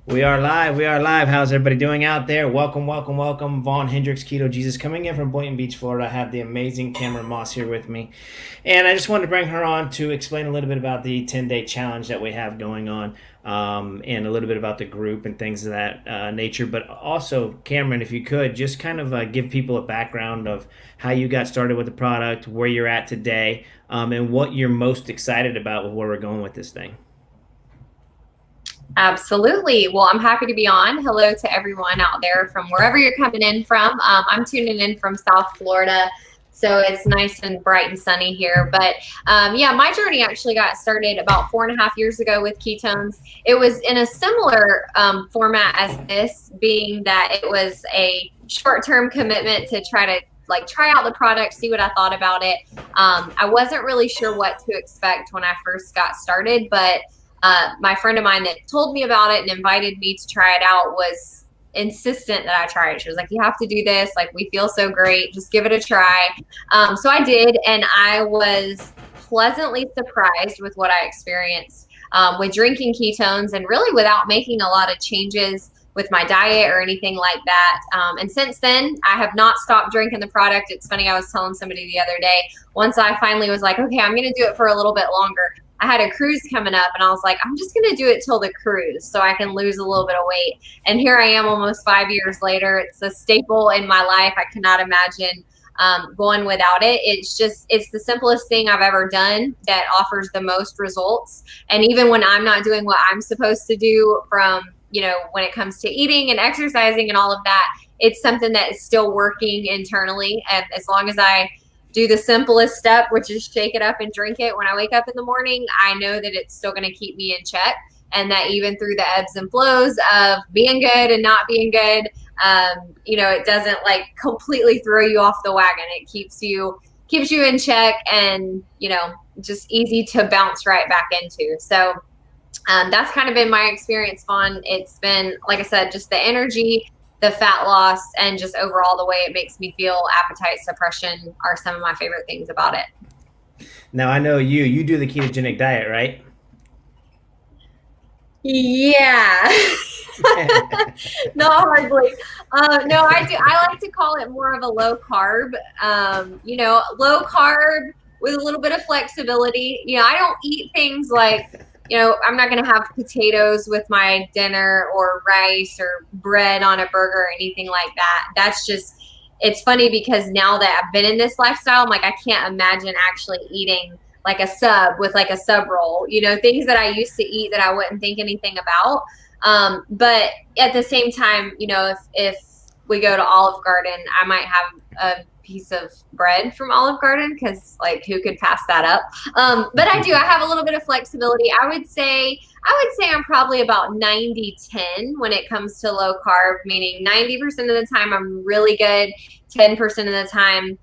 We are live. We are live. How's everybody doing out there? Welcome, welcome, welcome. Vaughn Hendricks, Keto Jesus, coming in from Boynton Beach, Florida. I have the amazing Cameron Moss here with me. And I just wanted to bring her on to explain a little bit about the 10-day challenge that we have going on, and a little bit about the group and things of that nature. But also, Cameron, if you could, just kind of give people a background of how you got started with the product, where you're at today, and what you're most excited about with where we're going with this thing. Absolutely. Well, I'm happy to be on. Hello to everyone out there from wherever you're coming in from. I'm tuning in from South Florida, so it's nice and bright and sunny here. But yeah, my journey actually got started about 4.5 years ago with ketones. It was in a similar format as this, being that it was a short-term commitment to try to try out the product, see what I thought about it. I wasn't really sure what to expect when I first got started, but my friend of mine that told me about it and invited me to try it out was insistent that I try it. She was like, you have to do this. Like, we feel so great. Just give it a try. So I did, and I was pleasantly surprised with what I experienced with drinking ketones, and really without making a lot of changes with my diet or anything like that. And since then, I have not stopped drinking the product. It's funny, I was telling somebody the other day, once I finally was like, okay, I'm going to do it for a little bit longer, I had a cruise coming up, and I was like, I'm just going to do it till the cruise so I can lose a little bit of weight. And here I am almost 5 years later. It's a staple in my life. I cannot imagine going without it. It's the simplest thing I've ever done that offers the most results. And even when I'm not doing what I'm supposed to do, from, when it comes to eating and exercising and all of that, it's something that is still working internally. And as long as I do the simplest step, which is shake it up and drink it when I wake up in the morning, I know that it's still going to keep me in check, and that even through the ebbs and flows of being good and not being good, it doesn't completely throw you off the wagon. It keeps you in check, and just easy to bounce right back into. So that's kind of been my experience, Vaughn. It's been, like I said, just the energy, the fat loss, and just overall the way it makes me feel. Appetite suppression are some of my favorite things about it. Now, I know you do the ketogenic diet, right? Yeah. Not hardly. No, I do. I like to call it more of a low carb, low carb with a little bit of flexibility. I don't eat things like, I'm not going to have potatoes with my dinner, or rice or bread on a burger or anything like that. That's just, it's funny because now that I've been in this lifestyle, I'm like, I can't imagine actually eating like a sub with like a sub roll, things that I used to eat that I wouldn't think anything about. But at the same time, if we go to Olive Garden, I might have a piece of bread from Olive Garden, because who could pass that up? But I have a little bit of flexibility. I would say I'm probably about 90-10 when it comes to low carb, meaning 90% of the time I'm really good, 10% of the time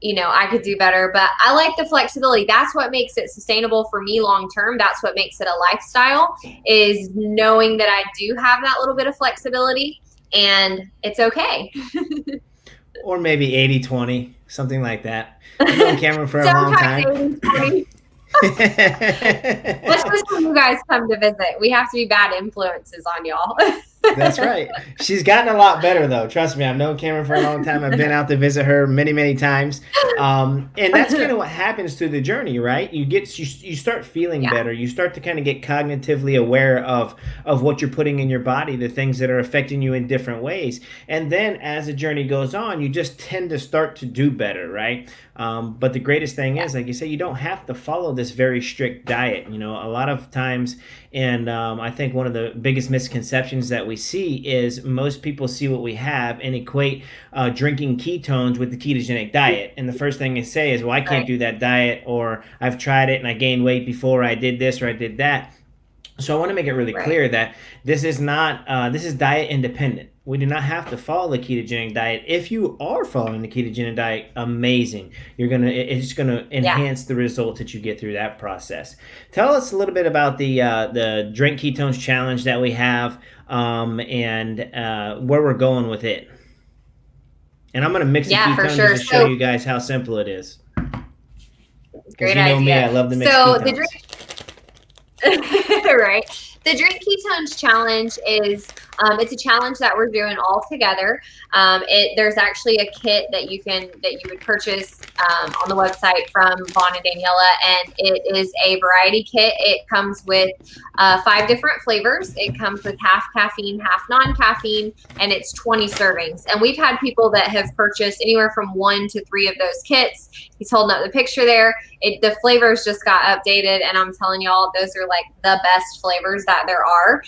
I could do better. But I like the flexibility. That's what makes it sustainable for me long term. That's what makes it a lifestyle, is knowing that I do have that little bit of flexibility, and it's okay. Or maybe 80-20, something like that. I've known Cameron for a long time. 80-20. That's just when you guys come to visit. We have to be bad influences on y'all. That's right. She's gotten a lot better, though. Trust me, I've known Cameron for a long time. I've been out to visit her many, many times. And that's kind of what happens through the journey, right? You start feeling better. You start to kind of get cognitively aware of what you're putting in your body, the things that are affecting you in different ways. And then as the journey goes on, you just tend to start to do better, right? But the greatest thing is, like you say, you don't have to follow this very strict diet. A lot of times, and I think one of the biggest misconceptions that we see is most people see what we have and equate drinking ketones with the ketogenic diet. And the first thing they say is, well, I can't do that diet, or I've tried it and I gained weight before, I did this or I did that. So I want to make it really clear that this is not, this is diet independent. We do not have to follow the ketogenic diet. If you are following the ketogenic diet, amazing. It's gonna enhance the results that you get through that process. Tell us a little bit about the Drink Ketones challenge that we have, and where we're going with it. And I'm gonna mix the ketones to show you guys how simple it is. Great idea. Me, I love the mixed ketones. Right. The Drink Ketones Challenge is it's a challenge that we're doing all together. There's actually a kit that you would purchase on the website from Vaughn and Daniela, and it is a variety kit. It comes with 5 different flavors. It comes with half caffeine, half non-caffeine, and it's 20 servings. And we've had people that have purchased anywhere from 1 to 3 of those kits. He's holding up the picture there. The flavors just got updated, and I'm telling y'all, those are like the best flavors that there are.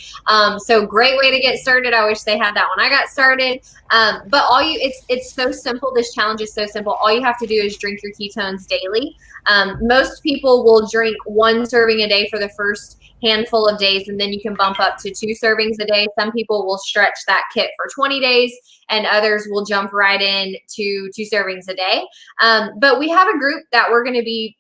So great way to get started. I wish they had that when I got started. But it's so simple. This challenge is so simple. All you have to do is drink your ketones daily. Most people will drink 1 serving a day for the first handful of days, and then you can bump up to 2 servings a day. Some people will stretch that kit for 20 days, and others will jump right in to 2 servings a day. But we have a group that we're going to be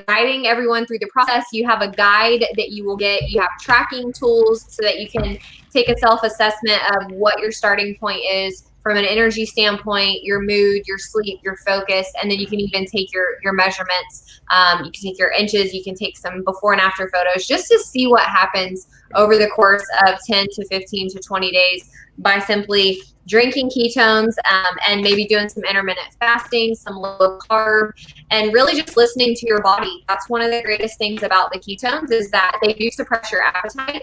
guiding everyone through the process. You have a guide that you will get. You have tracking tools so that you can take a self-assessment of what your starting point is from an energy standpoint, your mood, your sleep, your focus, and then you can even take your measurements. You can take your inches, you can take some before and after photos just to see what happens over the course of 10 to 15 to 20 days by simply drinking ketones and maybe doing some intermittent fasting, some low carb, and really just listening to your body. That's one of the greatest things about the ketones is that they do suppress your appetite,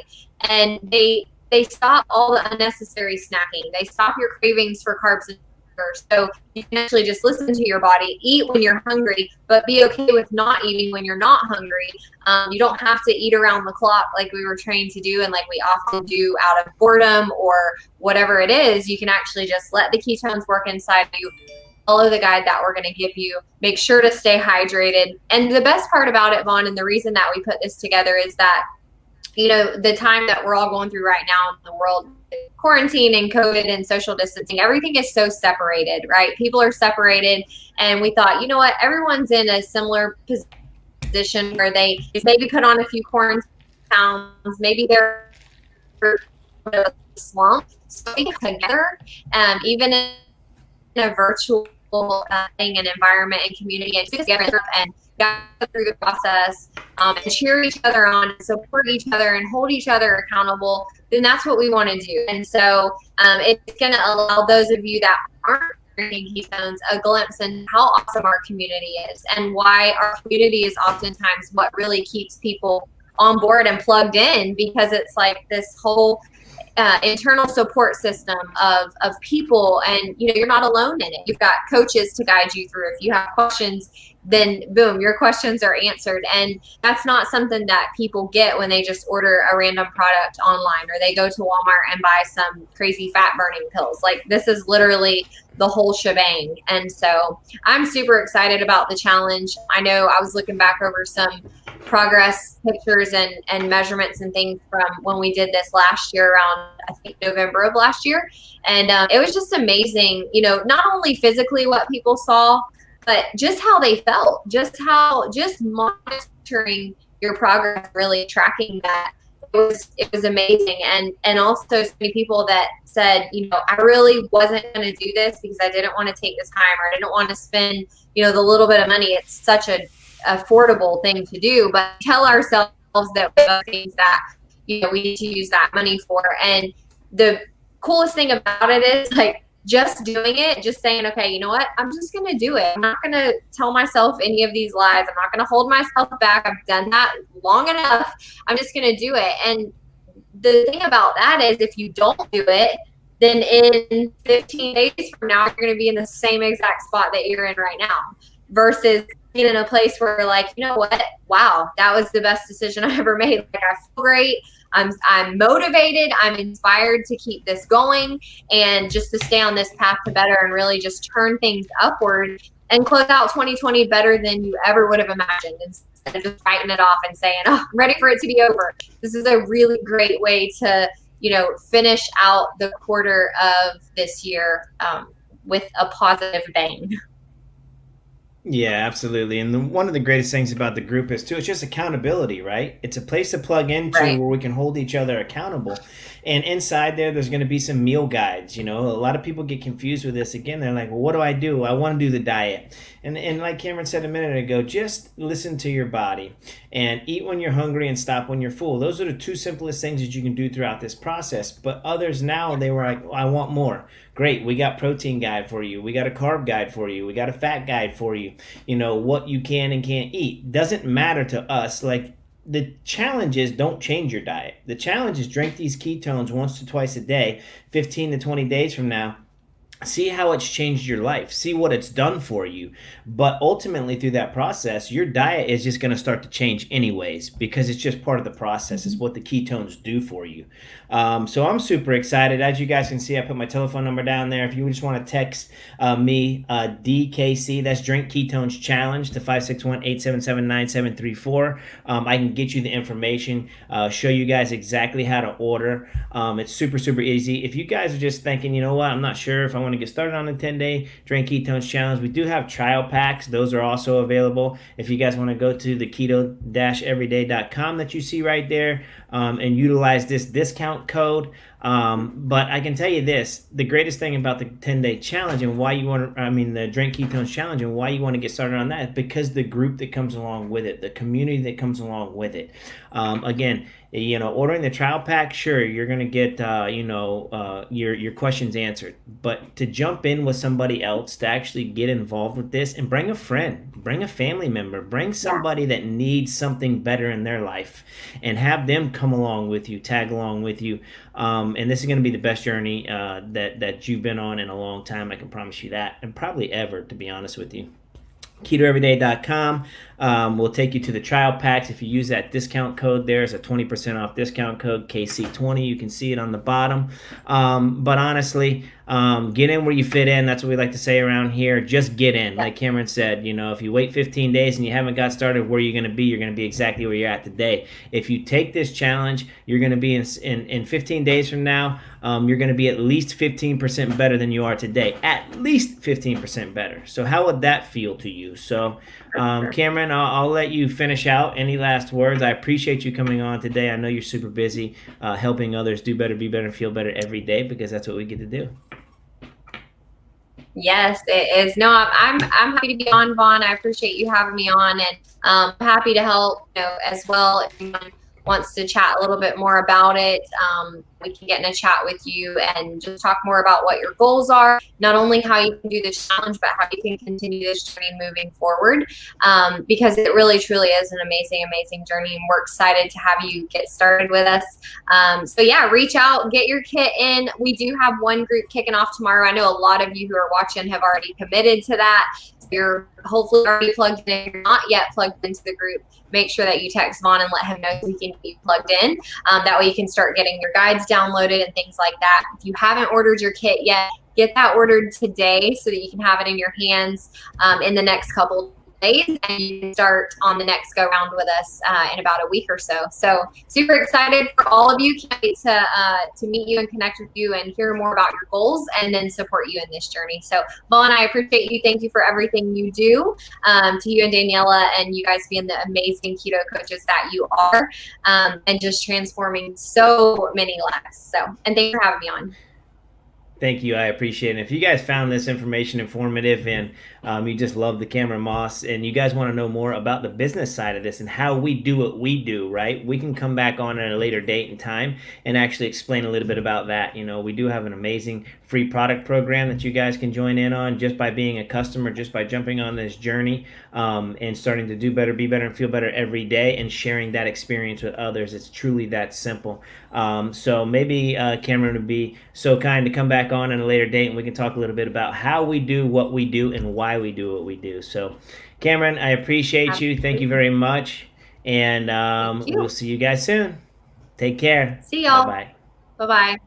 and they stop all the unnecessary snacking. They stop your cravings for carbs and sugar. So you can actually just listen to your body, eat when you're hungry, but be okay with not eating when you're not hungry. You don't have to eat around the clock like we were trained to do and like we often do out of boredom or whatever it is. You can actually just let the ketones work inside of you. Follow the guide that we're going to give you. Make sure to stay hydrated. And the best part about it, Vaughn, and the reason that we put this together is that the time that we're all going through right now in the world, quarantine and COVID and social distancing, everything is so separated, right? People are separated. And we thought, you know what, everyone's in a similar position where they maybe put on a few quarantine pounds, maybe they're in a slump. So we get together, even in a virtual thing and environment and community, and together and go through the process and cheer each other on, and support each other and hold each other accountable, then that's what we want to do. And so it's going to allow those of you that aren't drinking ketones a glimpse in how awesome our community is and why our community is oftentimes what really keeps people on board and plugged in, because it's like this whole internal support system of people, and you're not alone in it. You've got coaches to guide you through. If you have questions, then boom, your questions are answered. And that's not something that people get when they just order a random product online or they go to Walmart and buy some crazy fat burning pills. Like, this is literally the whole shebang. And so I'm super excited about the challenge. I know I was looking back over some progress pictures and measurements and things from when we did this last year around, I think, November of last year. And it was just amazing, not only physically what people saw, but just how they felt, just monitoring your progress, really tracking that. It was amazing. And also so many people that said, I really wasn't going to do this because I didn't want to take this time, or I didn't want to spend, the little bit of money. It's such a affordable thing to do, but tell ourselves that we have things that we need to use that money for. And the coolest thing about it is, like, just doing it, just saying, okay, you know what, I'm just going to do it. I'm not going to tell myself any of these lies. I'm not going to hold myself back. I've done that long enough. I'm just going to do it. And the thing about that is, if you don't do it, then in 15 days from now, you're going to be in the same exact spot that you're in right now, versus being in a place where you're like, you know what, wow, that was the best decision I ever made. Like, I feel great. I'm motivated. I'm inspired to keep this going and just to stay on this path to better and really just turn things upward and close out 2020 better than you ever would have imagined, instead of just fighting it off and saying, oh, I'm ready for it to be over. This is a really great way to, finish out the quarter of this year with a positive bang. Yeah, absolutely. And one of the greatest things about the group is too, it's just accountability, right? It's a place to plug into Right. where we can hold each other accountable. And inside there, there's going to be some meal guides. A lot of people get confused with this. Again, they're like, well, what do I do? I want to do the diet. And like Cameron said a minute ago, just listen to your body and eat when you're hungry and stop when you're full. Those are the two simplest things that you can do throughout this process. But others now, they were like, I want more. Great, we got protein guide for you. We got a carb guide for you. We got a fat guide for you. What you can and can't eat doesn't matter to us. Like, the challenge is, don't change your diet. The challenge is, drink these ketones once to twice a day. 15 to 20 days from now, see how it's changed your life, see what it's done for you. But ultimately, through that process, your diet is just going to start to change anyways, because it's just part of the process. It's Mhm. what the ketones do for you. So I'm super excited. As you guys can see, I put my telephone number down there. If you just want to text me, DKC, that's Drink Ketones Challenge, to 561-877-9734. I can get you the information, show you guys exactly how to order. It's super, super easy. If you guys are just thinking, you know what, I'm not sure if I want to get started on the 10-day Drink Ketones Challenge, we do have trial packs. Those are also available. If you guys want to go to the keto-everyday.com that you see right there, and utilize this discount code. But I can tell you this: the greatest thing about the 10-day challenge and why you want to, I mean, the Drink Ketones Challenge, and why you want to get started on that, is because the group that comes along with it, the community that comes along with it. Again, ordering the trial pack, sure, you're gonna get your questions answered. But to jump in with somebody else, to actually get involved with this, and bring a friend, bring a family member, bring Yeah. somebody that needs something better in their life, and have them come along with you, tag along with you. And this is going to be the best journey that you've been on in a long time. I can promise you that, and probably ever, to be honest with you. KetoEveryday.com will take you to the trial packs. If you use that discount code, there's a 20% off discount code, KC20. You can see it on the bottom. But honestly, get in where you fit in. That's what we like to say around here. Just get in. Yeah. Like Cameron said, if you wait 15 days and you haven't got started, where you're going to be, you're going to be exactly where you're at today. If you take this challenge, you're going to be in 15 days from now, you're going to be at least 15% better than you are today. At least 15% better. So how would that feel to you? So, Cameron, I'll let you finish out. Any last words? I appreciate you coming on today. I know you're super busy, helping others do better, be better, and feel better every day, because that's what we get to do. Yes, it is. No, I'm happy to be on, Vaughn. I appreciate you having me on, and happy to help, as well. If anyone wants to chat a little bit more about it, we can get in a chat with you and just talk more about what your goals are, not only how you can do this challenge, but how you can continue this journey moving forward. Because it really, truly is an amazing, amazing journey, and we're excited to have you get started with us. So yeah, reach out, get your kit in. We do have one group kicking off tomorrow. I know a lot of you who are watching have already committed to that. So you're hopefully already plugged in. If you're not yet plugged into the group, make sure that you text Vaughn and let him know so he can be plugged in. That way you can start getting your guides downloaded and things like that. If you haven't ordered your kit yet, get that ordered today so that you can have it in your hands in the next couple days, and you can start on the next go round with us in about a week or so. So super excited for all of you. Can't wait to meet you and connect with you and hear more about your goals, and then support you in this journey. So Vaughn, I appreciate you. Thank you for everything you do. To you and Daniela, and you guys being the amazing keto coaches that you are, and just transforming so many lives. So, and thanks for having me on. Thank you. I appreciate it. If you guys found this information informative, and you just love the Cameron Moss, and you guys want to know more about the business side of this and how we do what we do, right? We can come back on at a later date and time and actually explain a little bit about that. We do have an amazing free product program that you guys can join in on just by being a customer, just by jumping on this journey, and starting to do better, be better, and feel better every day, and sharing that experience with others. It's truly that simple. So maybe Cameron would be so kind to come back on at a later date, and we can talk a little bit about how we do what we do and why we do what we do. So, Cameron, I appreciate you. Thank you Absolutely. very much. And Thank we'll you. see you guys soon. Take care. See Bye y'all. bye. Bye bye.